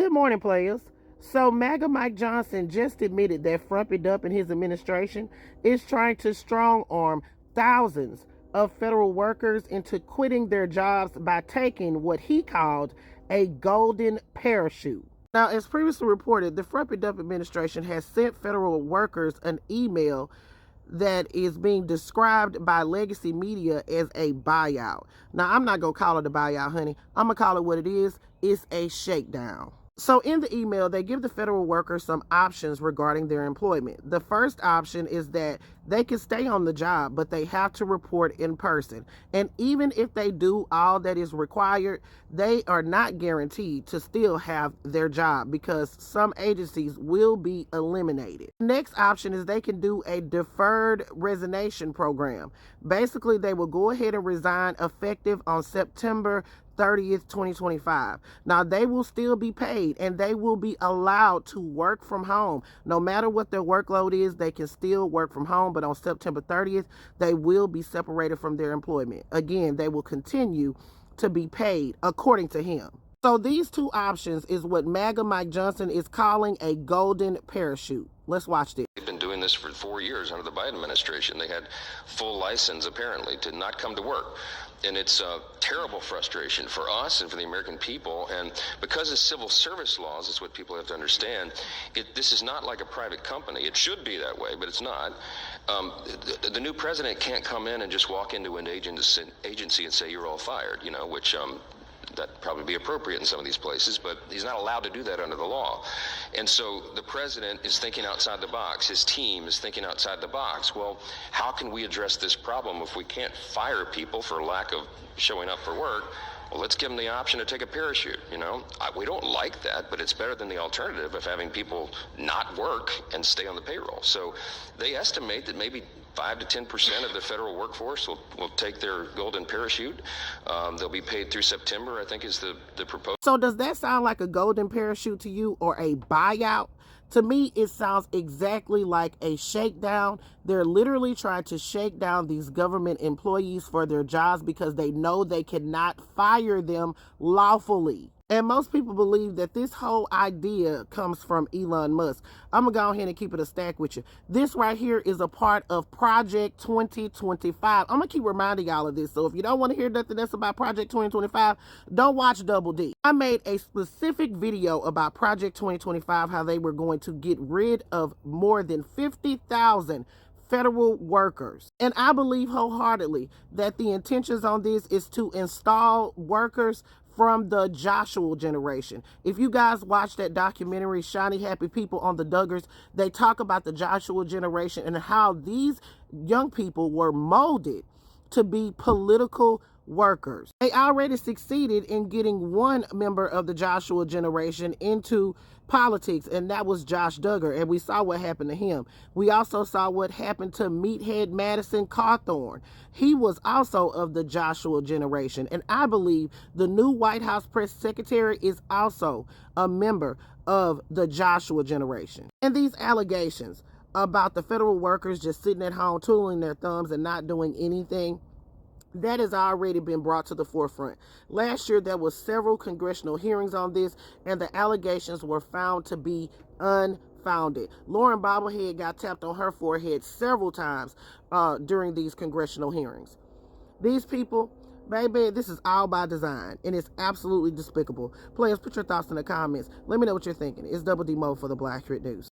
Good morning, players. So, MAGA Mike Johnson just admitted that Frumpy Dump and his administration is trying to strong arm thousands of federal workers into quitting their jobs by taking what he called a golden parachute. Now, as previously reported, the Frumpy Dump administration has sent federal workers an email that is being described by legacy media as a buyout. Now, I'm not going to call it a buyout, honey. I'm going to call it what it is. It's a shakedown. So in the email, they give the federal workers some options regarding their employment. The first option is that they can stay on the job, but they have to report in person. And even if they do all that is required, they are not guaranteed to still have their job because some agencies will be eliminated. The next option is they can do a deferred resignation program. Basically, they will go ahead and resign effective on September 30th, 2025. Now, they will still be paid and they will be allowed to work from home. No matter what their workload is, they can still work from home, but on September 30th, they will be separated from their employment. Again, they will continue to be paid according to him. So these two options is what MAGA Mike Johnson is calling a golden parachute. Let's watch this. They've been doing this for 4 years under the Biden administration. They had full license, apparently, to not come to work. And it's a terrible frustration for us and for the American people. And because of civil service laws, it's what people have to understand, this is not like a private company. It should be that way, but it's not. The new president can't come in and just walk into an agency and say, you're all fired, which that'd probably be appropriate in some of these places, but he's not allowed to do that under the law. And so the president is thinking outside the box. His team is thinking outside the box. Well, how can we address this problem if we can't fire people for lack of showing up for work? Well, let's give them the option to take a parachute, We don't like that, but it's better than the alternative of having people not work and stay on the payroll. So they estimate that maybe 5 to 10% of the federal workforce will take their golden parachute. They'll be paid through September, I think is the proposal. So does that sound like a golden parachute to you or a buyout? To me, it sounds exactly like a shakedown. They're literally trying to shake down these government employees for their jobs because they know they cannot fire them lawfully. And most people believe that this whole idea comes from Elon Musk. I'm going to go ahead and keep it a stack with you. This right here is a part of Project 2025. I'm going to keep reminding y'all of this. So if you don't want to hear nothing else about Project 2025, don't watch Double D. I made a specific video about Project 2025, how they were going to get rid of more than 50,000 federal workers. And I believe wholeheartedly that the intentions on this is to install workers from the Joshua generation. If you guys watch that documentary, Shiny Happy People on the Duggars, they talk about the Joshua generation and how these young people were molded to be political workers. They already succeeded in getting one member of the Joshua generation into politics, and that was Josh Duggar, and we saw what happened to him. We also saw what happened to Meathead Madison Cawthorn. He was also of the Joshua generation, and I believe the new White House press secretary is also a member of the Joshua generation. And these allegations about the federal workers just sitting at home twiddling their thumbs and not doing anything, that has already been brought to the forefront. Last year, there was several congressional hearings on this, and the allegations were found to be unfounded. Lauren Bobblehead got tapped on her forehead several times during these congressional hearings. These people, baby, this is all by design, and it's absolutely despicable. Players, put your thoughts in the comments. Let me know what you're thinking. It's Double D Mo for the Black Street News.